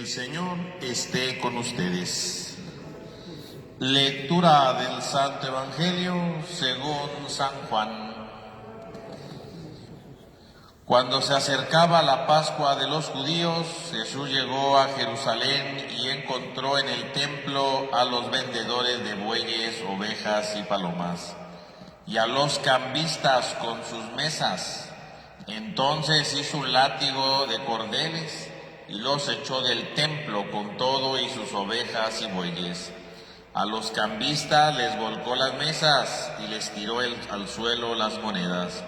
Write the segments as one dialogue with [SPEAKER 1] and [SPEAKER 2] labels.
[SPEAKER 1] El Señor esté con ustedes. Lectura del Santo Evangelio según San Juan. Cuando se acercaba la Pascua de los judíos, Jesús llegó a Jerusalén y encontró en el templo a los vendedores de bueyes, ovejas y palomas, y a los cambistas con sus mesas. Entonces hizo un látigo de cordeles y los echó del templo con todo y sus ovejas y bueyes. A los cambistas les volcó las mesas y les tiró al suelo las monedas.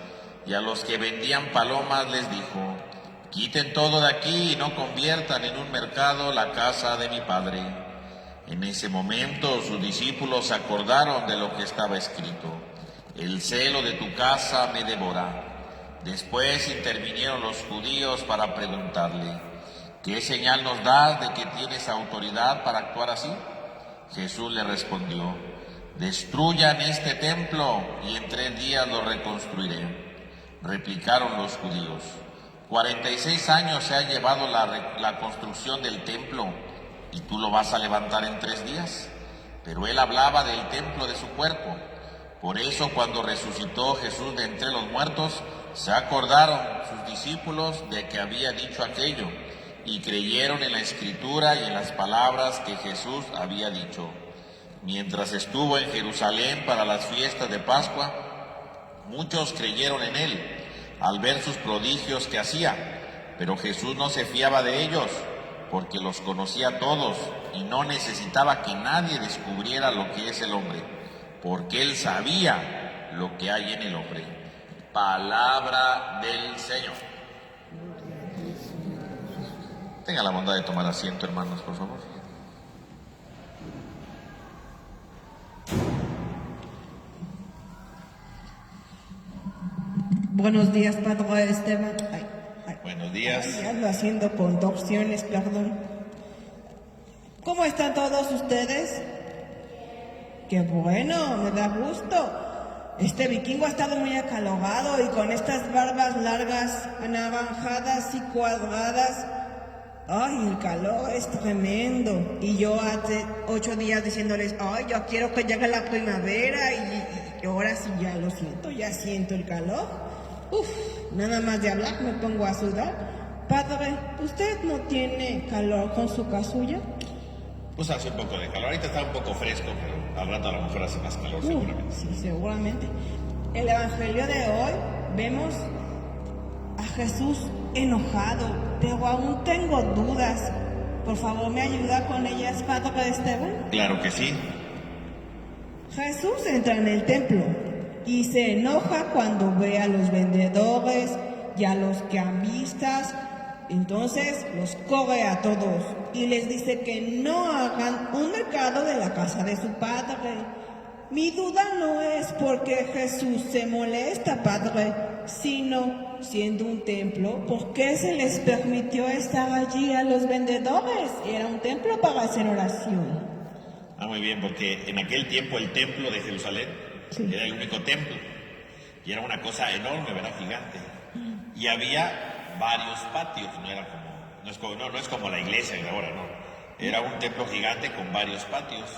[SPEAKER 1] Y a los que vendían palomas les dijo: quiten todo de aquí y no conviertan en un mercado la casa de mi Padre. En ese momento sus discípulos se acordaron de lo que estaba escrito: el celo de tu casa me devora. Después intervinieron los judíos para preguntarle: ¿qué señal nos das de que tienes autoridad para actuar así? Jesús le respondió: destruyan este templo y en 3 días lo reconstruiré. Replicaron los judíos: 46 años se ha llevado la construcción del templo, ¿y tú lo vas a levantar en 3 días? Pero él hablaba del templo de su cuerpo. Por eso, cuando resucitó Jesús de entre los muertos, se acordaron sus discípulos de que había dicho aquello, y creyeron en la Escritura y en las palabras que Jesús había dicho. Mientras estuvo en Jerusalén para las fiestas de Pascua, muchos creyeron en él al ver sus prodigios que hacía, pero Jesús no se fiaba de ellos, porque los conocía a todos y no necesitaba que nadie descubriera lo que es el hombre, porque él sabía lo que hay en el hombre. Palabra del Señor. Tenga la bondad de tomar asiento, hermanos, por favor.
[SPEAKER 2] Buenos días, Padre Esteban.
[SPEAKER 1] Buenos días.
[SPEAKER 2] Ando haciendo contorsiones, perdón. ¿Cómo están todos ustedes? Qué bueno, me da gusto. Este vikingo ha estado muy acalorado y con estas barbas largas, anaranjadas y cuadradas. Ay, el calor es tremendo. Y yo hace 8 días diciéndoles: ay, yo quiero que llegue la primavera y ahora sí ya lo siento, ya siento el calor. Uf, nada más de hablar me pongo a sudar. Padre, ¿usted no tiene calor con su casulla?
[SPEAKER 1] Pues hace un poco de calor, ahorita está un poco fresco, pero al rato a lo mejor hace más calor seguramente.
[SPEAKER 2] Sí, seguramente. El Evangelio de hoy vemos a Jesús enojado, pero aún tengo dudas. Por favor, ¿me ayuda con ellas, Padre Esteban?
[SPEAKER 1] Claro que sí.
[SPEAKER 2] Jesús entra en el templo y se enoja cuando ve a los vendedores y a los cambistas. Entonces los corre a todos y les dice que no hagan un mercado de la casa de su Padre. Mi duda no es porque Jesús se molesta, Padre, sino, siendo un templo, ¿por qué se les permitió estar allí a los vendedores? Era un templo para hacer oración.
[SPEAKER 1] Muy bien, porque en aquel tiempo el templo de Jerusalén era el único templo y era una cosa enorme, ¿verdad? Gigante. Y había varios patios, no es como la iglesia de ahora, no. Era un templo gigante con varios patios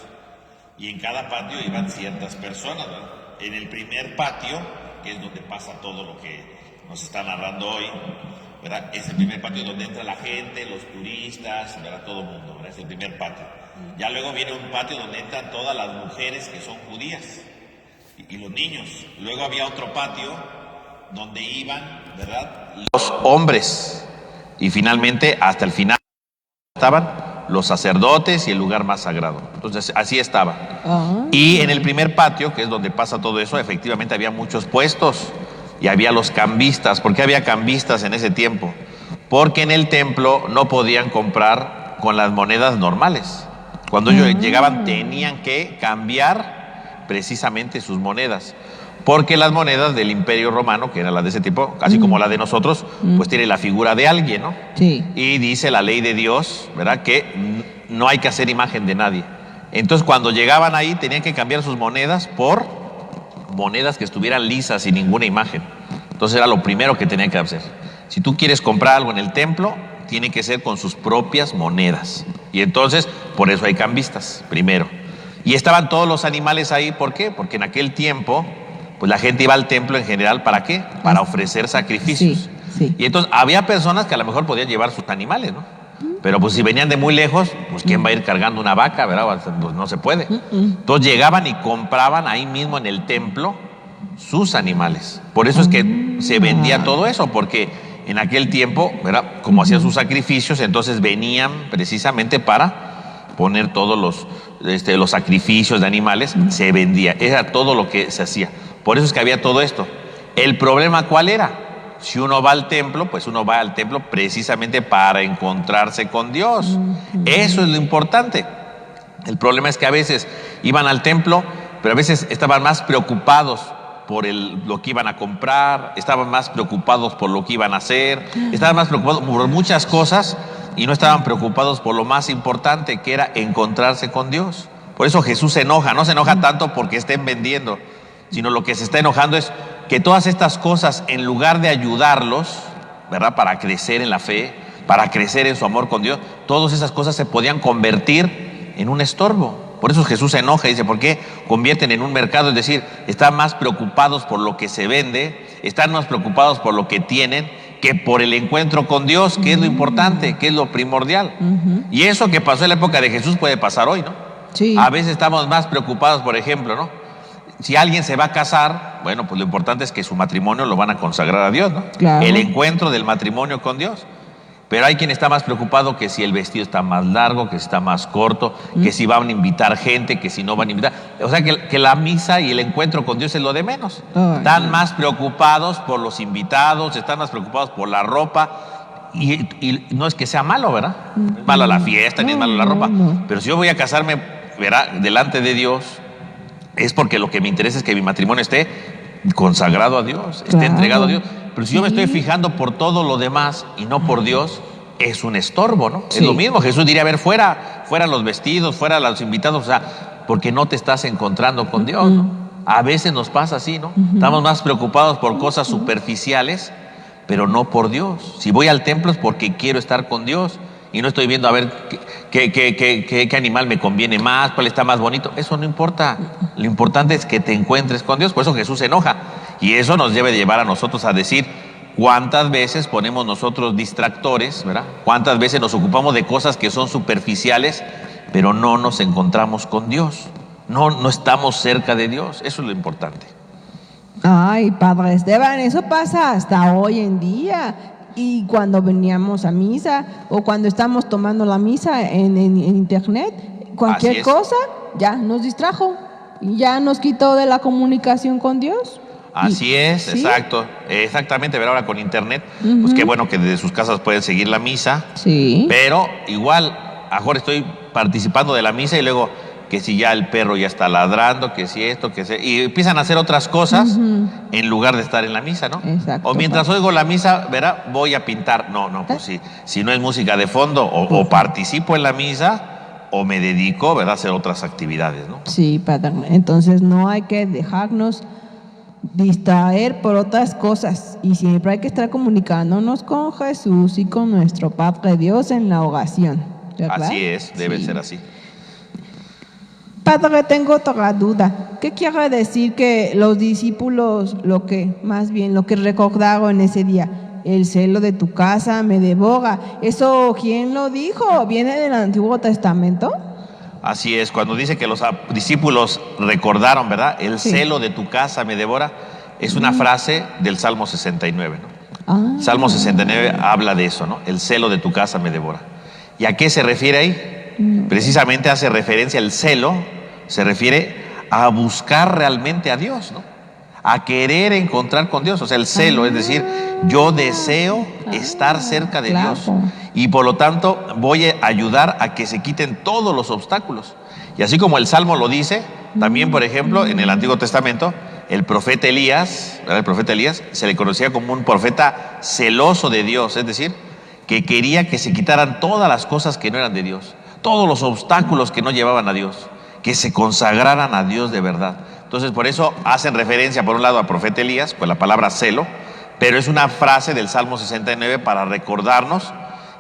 [SPEAKER 1] y en cada patio iban ciertas personas, ¿verdad? En el primer patio, que es donde pasa todo lo que nos está narrando hoy, ¿verdad? Es el primer patio donde entra la gente, los turistas, ¿verdad? Todo el mundo, ¿verdad? Es el primer patio. Ya luego viene un patio donde entran todas las mujeres que son judías y los niños. Luego había otro patio donde iban, ¿verdad?, los hombres. Y finalmente, hasta el final, estaban los sacerdotes y el lugar más sagrado. Entonces, así estaba. Y en el primer patio, que es donde pasa todo eso, efectivamente había muchos puestos y había los cambistas. ¿Por qué había cambistas en ese tiempo? Porque en el templo no podían comprar con las monedas normales. Cuando ellos llegaban tenían que cambiar precisamente sus monedas, porque las monedas del Imperio Romano, que eran las de ese tipo, así como la de nosotros, pues tiene la figura de alguien, ¿no?
[SPEAKER 2] Sí.
[SPEAKER 1] Y dice la ley de Dios, ¿verdad?, que no hay que hacer imagen de nadie. Entonces, cuando llegaban ahí, tenían que cambiar sus monedas por monedas que estuvieran lisas, sin ninguna imagen. Entonces, era lo primero que tenían que hacer. Si tú quieres comprar algo en el templo,
[SPEAKER 3] tiene que ser con sus propias monedas. Y entonces, por eso hay cambistas, primero. Y estaban todos los animales ahí, ¿por qué? Porque en aquel tiempo, pues la gente iba al templo en general, ¿para qué? Para ofrecer sacrificios.
[SPEAKER 2] Sí, sí.
[SPEAKER 3] Y entonces había personas que a lo mejor podían llevar sus animales, ¿no? Pero pues si venían de muy lejos, pues ¿quién va a ir cargando una vaca, verdad? Pues no se puede. Entonces llegaban y compraban ahí mismo en el templo sus animales. Por eso es que se vendía todo eso, porque en aquel tiempo, ¿verdad? Como hacían sus sacrificios, entonces venían precisamente para poner todos los sacrificios de animales, se vendía. Era todo lo que se hacía. Por eso es que había todo esto. ¿El problema cuál era? Si uno va al templo, pues uno va al templo precisamente para encontrarse con Dios. Eso es lo importante. El problema es que a veces iban al templo, pero a veces estaban más preocupados por lo que iban a comprar, estaban más preocupados por lo que iban a hacer, estaban más preocupados por muchas cosas y no estaban preocupados por lo más importante, que era encontrarse con Dios. Por eso Jesús se enoja, no se enoja tanto porque estén vendiendo, sino lo que se está enojando es que todas estas cosas, en lugar de ayudarlos, ¿verdad?, para crecer en la fe, para crecer en su amor con Dios, todas esas cosas se podían convertir en un estorbo. Por eso Jesús se enoja y dice, ¿por qué convierten en un mercado? Es decir, están más preocupados por lo que se vende, están más preocupados por lo que tienen, que por el encuentro con Dios, que es lo importante, que es lo primordial. Y eso que pasó en la época de Jesús puede pasar hoy, ¿no?
[SPEAKER 2] Sí.
[SPEAKER 3] A veces estamos más preocupados, por ejemplo, ¿no? Si alguien se va a casar, bueno, pues lo importante es que su matrimonio lo van a consagrar a Dios, ¿no?
[SPEAKER 2] Claro.
[SPEAKER 3] El encuentro del matrimonio con Dios. Pero hay quien está más preocupado que si el vestido está más largo, que si está más corto, que si van a invitar gente, que si no van a invitar. O sea, que la misa y el encuentro con Dios es lo de menos. Están más preocupados por los invitados, están más preocupados por la ropa. Y no es que sea malo, ¿verdad? No es malo la fiesta, ni es malo la ropa. Pero si yo voy a casarme, ¿verdad?, delante de Dios, es porque lo que me interesa es que mi matrimonio esté consagrado a Dios, esté entregado a Dios. Pero si yo me estoy fijando por todo lo demás y no por Dios, es un estorbo, ¿no?
[SPEAKER 2] Sí.
[SPEAKER 3] Es lo mismo. Jesús diría, a ver, fuera los vestidos, fuera los invitados, o sea, porque no te estás encontrando con Dios, ¿no? A veces nos pasa así, ¿no? Estamos más preocupados por cosas superficiales, pero no por Dios. Si voy al templo es porque quiero estar con Dios y no estoy viendo a ver qué animal me conviene más, cuál está más bonito. Eso no importa. Lo importante es que te encuentres con Dios. Por eso Jesús se enoja. Y eso nos debe llevar a nosotros a decir cuántas veces ponemos nosotros distractores, ¿verdad? Cuántas veces nos ocupamos de cosas que son superficiales, pero no nos encontramos con Dios. No estamos cerca de Dios. Eso es lo importante.
[SPEAKER 2] Ay, Padre Esteban, eso pasa hasta hoy en día. Y cuando veníamos a misa o cuando estamos tomando la misa en internet, cualquier cosa ya nos distrajo y ya nos quitó de la comunicación con Dios.
[SPEAKER 3] Así es,
[SPEAKER 2] ¿sí?
[SPEAKER 3] Exacto, exactamente. Ver ahora con internet, pues qué bueno que desde sus casas pueden seguir la misa.
[SPEAKER 2] Sí.
[SPEAKER 3] Pero igual, ahora estoy participando de la misa y luego que si ya el perro ya está ladrando, que si esto, que si... Y empiezan a hacer otras cosas en lugar de estar en la misa, ¿no?
[SPEAKER 2] Exacto.
[SPEAKER 3] O mientras oigo la misa, verá, voy a pintar. No, pues si no es música de fondo, o participo en la misa, o me dedico, ¿verdad?, a hacer otras actividades, ¿no?
[SPEAKER 2] Sí, Padre. Entonces no hay que dejarnos distraer por otras cosas y siempre hay que estar comunicándonos con Jesús y con nuestro Padre Dios en la oración, ¿verdad?
[SPEAKER 3] Así es, debe ser así.
[SPEAKER 2] Padre, tengo otra duda. ¿Qué quiere decir que los discípulos, lo que recordaron ese día? El celo de tu casa me devora. ¿Eso quién lo dijo? ¿Viene del Antiguo Testamento?
[SPEAKER 3] Así es, cuando dice que los discípulos recordaron, ¿verdad?, el celo de tu casa me devora, es una frase del Salmo 69, ¿no? Salmo 69 habla de eso, ¿no? El celo de tu casa me devora. ¿Y a qué se refiere ahí? Precisamente hace referencia, el celo se refiere a buscar realmente a Dios, ¿no? A querer encontrar con Dios. O sea, el celo, es decir, yo deseo estar cerca de Dios y por lo tanto voy a ayudar a que se quiten todos los obstáculos. Y así como el Salmo lo dice, también, por ejemplo, en el Antiguo Testamento, el profeta Elías, ¿verdad?, el profeta Elías se le conocía como un profeta celoso de Dios, es decir, que quería que se quitaran todas las cosas que no eran de Dios, todos los obstáculos que no llevaban a Dios, que se consagraran a Dios de verdad. Entonces, por eso hacen referencia, por un lado, al profeta Elías, con la palabra celo, pero es una frase del Salmo 69 para recordarnos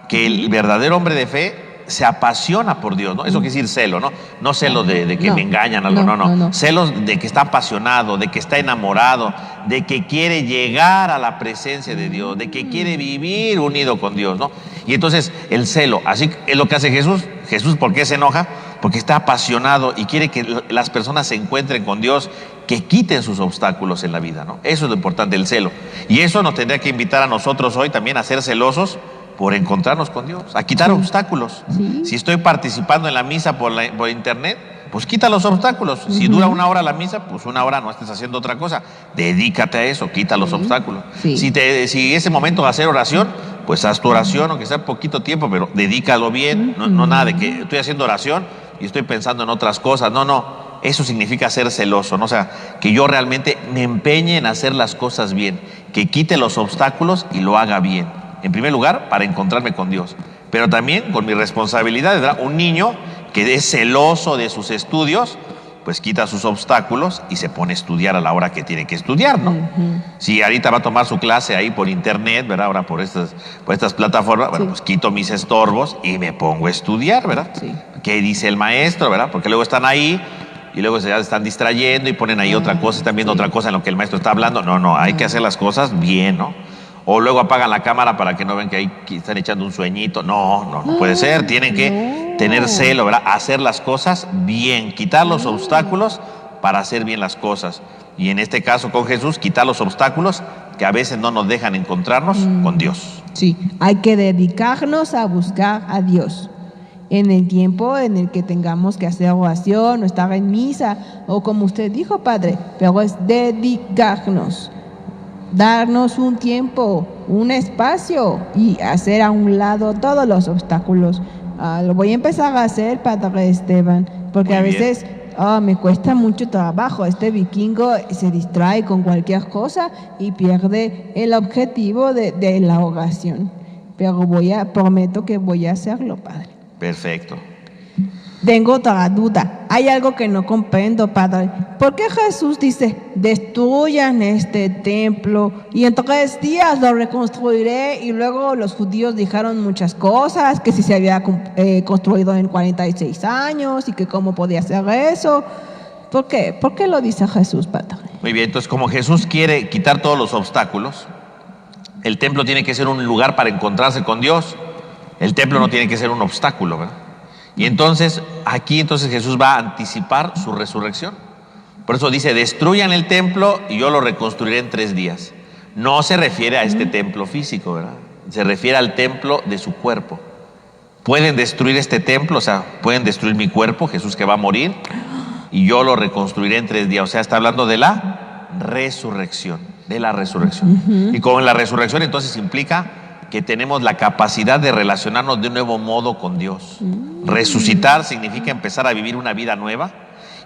[SPEAKER 3] que el verdadero hombre de fe se apasiona por Dios, ¿no? Eso quiere decir celo, ¿no? No celos de que me engañan algo, no. Celos de que está apasionado, de que está enamorado, de que quiere llegar a la presencia de Dios, de que quiere vivir unido con Dios, ¿no? Y entonces el celo, así es lo que hace Jesús. Jesús, ¿por qué se enoja? Porque está apasionado y quiere que las personas se encuentren con Dios, que quiten sus obstáculos en la vida, ¿no? Eso es lo importante, el celo. Y eso nos tendría que invitar a nosotros hoy también a ser celosos por encontrarnos con Dios, a quitar obstáculos. Si estoy participando en la misa por internet, pues quita los obstáculos. Si dura 1 hora la misa, pues 1 hora no estés haciendo otra cosa. Dedícate a eso, quita los obstáculos. Si ese momento de hacer oración, pues haz tu oración, aunque sea poquito tiempo, pero dedícalo bien. No nada de que estoy haciendo oración y estoy pensando en otras cosas. No. Eso significa ser celoso, ¿no? O sea, que yo realmente me empeñe en hacer las cosas bien, que quite los obstáculos y lo haga bien. En primer lugar, para encontrarme con Dios, pero también con mi responsabilidad, ¿verdad? Un niño que es celoso de sus estudios, pues quita sus obstáculos y se pone a estudiar a la hora que tiene que estudiar, ¿no? Si ahorita va a tomar su clase ahí por internet, ¿verdad? Ahora por estas plataformas, bueno, pues quito mis estorbos y me pongo a estudiar, ¿verdad? ¿Qué dice el maestro, verdad? Porque luego están ahí y luego se están distrayendo y ponen ahí otra cosa, están viendo otra cosa en lo que el maestro está hablando. No, hay que hacer las cosas bien, ¿no? O luego apagan la cámara para que no ven que ahí están echando un sueñito. No puede ser. Tienen que tener celo, ¿verdad? Hacer las cosas bien, quitar los obstáculos para hacer bien las cosas. Y en este caso con Jesús, quitar los obstáculos que a veces no nos dejan encontrarnos con Dios.
[SPEAKER 2] Sí, hay que dedicarnos a buscar a Dios. En el tiempo en el que tengamos que hacer oración o estar en misa, o como usted dijo, Padre, pero es dedicarnos. Darnos un tiempo, un espacio y hacer a un lado todos los obstáculos. Lo voy a empezar a hacer, Padre Esteban, porque a veces me cuesta mucho trabajo. Este vikingo se distrae con cualquier cosa y pierde el objetivo de la oración. Pero prometo que voy a hacerlo, Padre.
[SPEAKER 3] Perfecto.
[SPEAKER 2] Tengo otra duda. Hay algo que no comprendo, Padre. ¿Por qué Jesús dice, destruyan este templo y en 3 días lo reconstruiré? Y luego los judíos dijeron muchas cosas, que si se había construido en 46 años y que cómo podía hacer eso. ¿Por qué? ¿Por qué lo dice Jesús, Padre?
[SPEAKER 3] Muy bien, entonces como Jesús quiere quitar todos los obstáculos, el templo tiene que ser un lugar para encontrarse con Dios. El templo no tiene que ser un obstáculo, ¿verdad? Y entonces, aquí Jesús va a anticipar su resurrección. Por eso dice, destruyan el templo y yo lo reconstruiré en 3 días. No se refiere a este templo físico, ¿verdad? Se refiere al templo de su cuerpo. Pueden destruir este templo, o sea, pueden destruir mi cuerpo, Jesús que va a morir, y yo lo reconstruiré en 3 días. O sea, está hablando de la resurrección, Y con la resurrección entonces implica que tenemos la capacidad de relacionarnos de un nuevo modo con Dios. Resucitar significa empezar a vivir una vida nueva,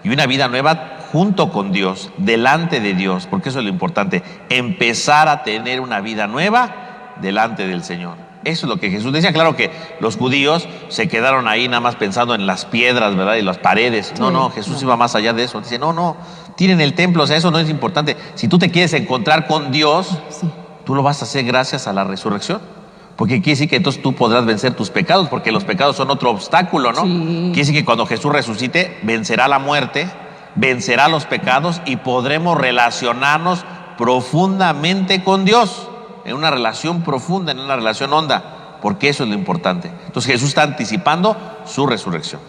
[SPEAKER 3] y una vida nueva junto con Dios, delante de Dios, porque eso es lo importante, empezar a tener una vida nueva delante del Señor. Eso es lo que Jesús decía. Claro que los judíos se quedaron ahí nada más pensando en las piedras, ¿verdad? Y las paredes. No, Jesús iba más allá de eso. Dice, no, tiren el templo, o sea, eso no es importante. Si tú te quieres encontrar con Dios, tú lo vas a hacer gracias a la resurrección. Porque quiere decir que entonces tú podrás vencer tus pecados, porque los pecados son otro obstáculo, ¿no? Quiere decir que cuando Jesús resucite, vencerá la muerte, vencerá los pecados y podremos relacionarnos profundamente con Dios, en una relación profunda, en una relación honda, porque eso es lo importante. Entonces Jesús está anticipando su resurrección.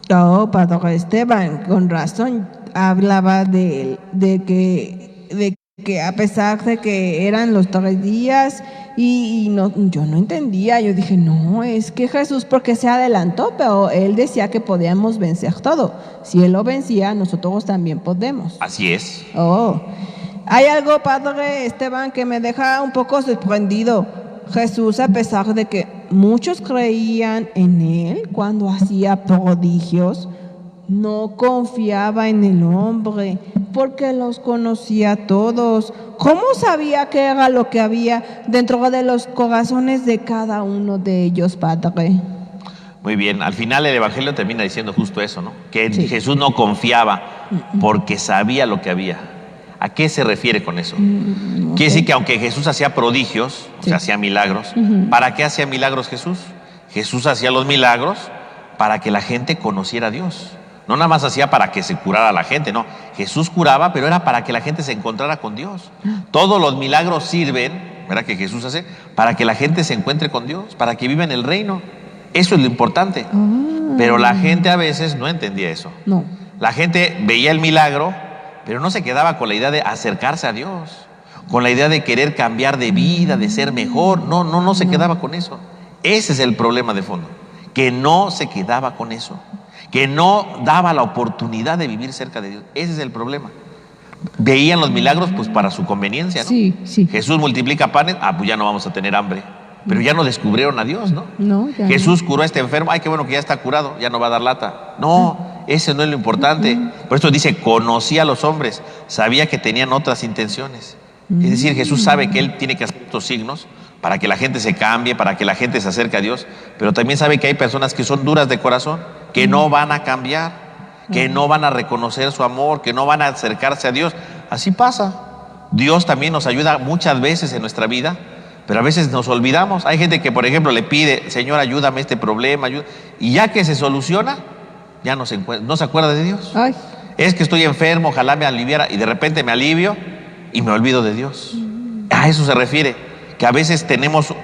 [SPEAKER 2] Padre Esteban, con razón hablaba de que a pesar de que eran los 3 días yo no entendía. Yo dije, no, es que Jesús porque se adelantó, pero él decía que podíamos vencer todo. Si él lo vencía, nosotros también podemos.
[SPEAKER 3] Así es.
[SPEAKER 2] Hay algo, Padre Esteban, que me deja un poco sorprendido. Jesús, a pesar de que muchos creían en él cuando hacía prodigios, no confiaba en el hombre, porque los conocía a todos. ¿Cómo sabía qué era lo que había dentro de los corazones de cada uno de ellos, Padre?
[SPEAKER 3] Muy bien, al final el Evangelio termina diciendo justo eso, ¿no? Que Jesús no confiaba porque sabía lo que había. ¿A qué se refiere con eso? Quiere decir que aunque Jesús hacía prodigios, o sea, hacía milagros, ¿para qué hacía milagros Jesús? Jesús hacía los milagros para que la gente conociera a Dios. No nada más hacía para que se curara a la gente, no. Jesús curaba, pero era para que la gente se encontrara con Dios. Todos los milagros sirven, ¿verdad?, que Jesús hace, para que la gente se encuentre con Dios, para que viva en el reino. Eso es lo importante. Pero la gente a veces no entendía eso.
[SPEAKER 4] No.
[SPEAKER 3] La gente veía el milagro, pero no se quedaba con la idea de acercarse a Dios, con la idea de querer cambiar de vida, de ser mejor. No se quedaba con eso. Ese es el problema de fondo, que no se quedaba con eso, que no daba la oportunidad de vivir cerca de Dios. Ese es el problema. Veían los milagros pues para su conveniencia, ¿no?
[SPEAKER 4] Sí, sí.
[SPEAKER 3] Jesús multiplica panes, pues ya no vamos a tener hambre. Pero ya no descubrieron a Dios, ¿no?
[SPEAKER 4] No, ya
[SPEAKER 3] Jesús curó a este enfermo, ay, qué bueno que ya está curado, ya no va a dar lata. No, ese no es lo importante. Por eso dice, conocía a los hombres, sabía que tenían otras intenciones. Es decir, Jesús sabe que Él tiene que hacer estos signos para que la gente se cambie, para que la gente se acerque a Dios, pero también sabe que hay personas que son duras de corazón, que no van a cambiar, que no van a reconocer su amor, que no van a acercarse a Dios. Así pasa. Dios también nos ayuda muchas veces en nuestra vida, pero a veces nos olvidamos. Hay gente que, por ejemplo, le pide, Señor, ayúdame a este problema, y ya que se soluciona, ya no se acuerda de Dios.
[SPEAKER 4] Ay.
[SPEAKER 3] Es que estoy enfermo, ojalá me aliviara, y de repente me alivio y me olvido de Dios. A eso se refiere, que a veces tenemos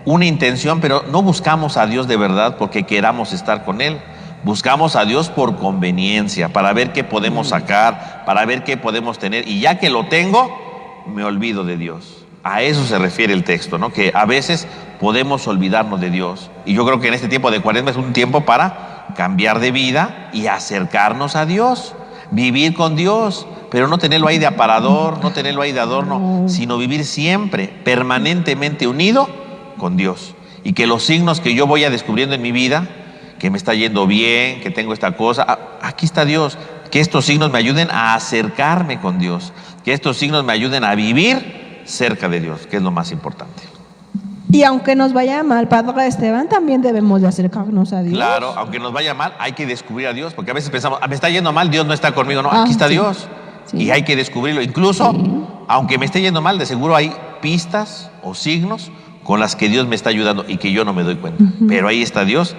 [SPEAKER 3] una intención, pero no buscamos a Dios de verdad porque queramos estar con Él. Buscamos a Dios por conveniencia, para ver qué podemos sacar, para ver qué podemos tener, y ya que lo tengo, me olvido de Dios. A eso se refiere el texto, ¿no? Que a veces podemos olvidarnos de Dios. Y yo creo que en este tiempo de Cuaresma es un tiempo para cambiar de vida y acercarnos a Dios, vivir con Dios, pero no tenerlo ahí de aparador, no tenerlo ahí de adorno, sino vivir siempre, permanentemente unido con Dios. Y que los signos que yo voy a descubriendo en mi vida, que me está yendo bien, que tengo esta cosa, aquí está Dios. Que estos signos me ayuden a acercarme con Dios, que estos signos me ayuden a vivir cerca de Dios, que es lo más importante.
[SPEAKER 4] Y aunque nos vaya mal, Padre Esteban, también debemos de acercarnos a Dios.
[SPEAKER 3] Claro, aunque nos vaya mal, hay que descubrir a Dios, porque a veces pensamos, me está yendo mal, Dios no está conmigo. No, aquí está Dios. Sí. Y hay que descubrirlo. Incluso, aunque me esté yendo mal, de seguro hay pistas o signos con las que Dios me está ayudando y que yo no me doy cuenta. Pero ahí está Dios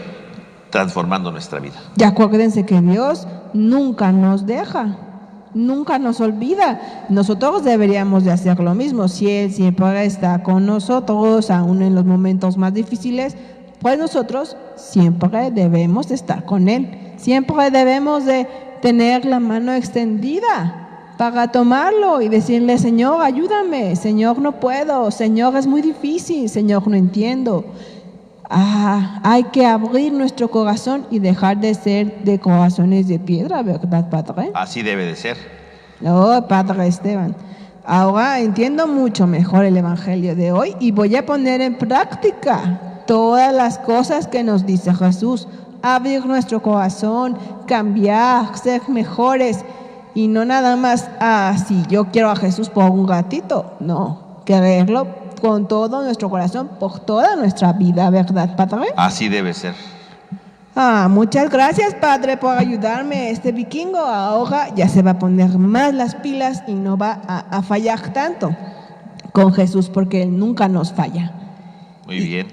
[SPEAKER 3] transformando nuestra vida.
[SPEAKER 4] Y acuérdense que Dios nunca nos deja, nunca nos olvida. Nosotros deberíamos de hacer lo mismo. Si Él siempre está con nosotros, aún en los momentos más difíciles, pues nosotros siempre debemos de estar con Él. Siempre debemos de tener la mano extendida para tomarlo y decirle, Señor, ayúdame, Señor, no puedo, Señor, es muy difícil, Señor, no entiendo. Hay que abrir nuestro corazón y dejar de ser de corazones de piedra, ¿verdad, Padre?
[SPEAKER 3] Así debe de ser.
[SPEAKER 4] No, Padre Esteban. Ahora entiendo mucho mejor el Evangelio de hoy y voy a poner en práctica todas las cosas que nos dice Jesús. Abrir nuestro corazón, cambiar, ser mejores y no nada más, si yo quiero a Jesús por un ratito. No, quererlo con todo nuestro corazón, por toda nuestra vida, ¿verdad, Padre?
[SPEAKER 3] Así debe ser.
[SPEAKER 4] Muchas gracias, Padre, por ayudarme. Este vikingo ahora ya se va a poner más las pilas y no va a fallar tanto con Jesús, porque Él nunca nos falla.
[SPEAKER 3] Muy bien.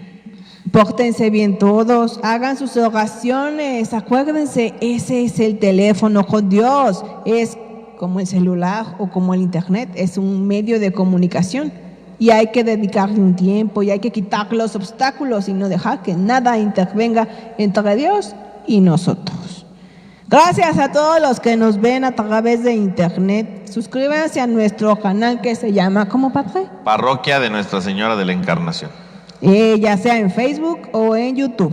[SPEAKER 4] Pórtense bien todos, hagan sus oraciones, acuérdense, ese es el teléfono con Dios, es como el celular o como el internet, es un medio de comunicación. Y hay que dedicarle un tiempo y hay que quitar los obstáculos y no dejar que nada intervenga entre Dios y nosotros. Gracias a todos los que nos ven a través de internet. Suscríbanse a nuestro canal que se llama, ¿cómo, Padre?
[SPEAKER 3] Parroquia de Nuestra Señora de la Encarnación.
[SPEAKER 4] Ya sea en Facebook o en YouTube.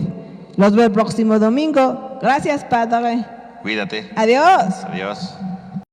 [SPEAKER 4] Los veo el próximo domingo. Gracias, Padre.
[SPEAKER 3] Cuídate.
[SPEAKER 4] Adiós.
[SPEAKER 3] Adiós.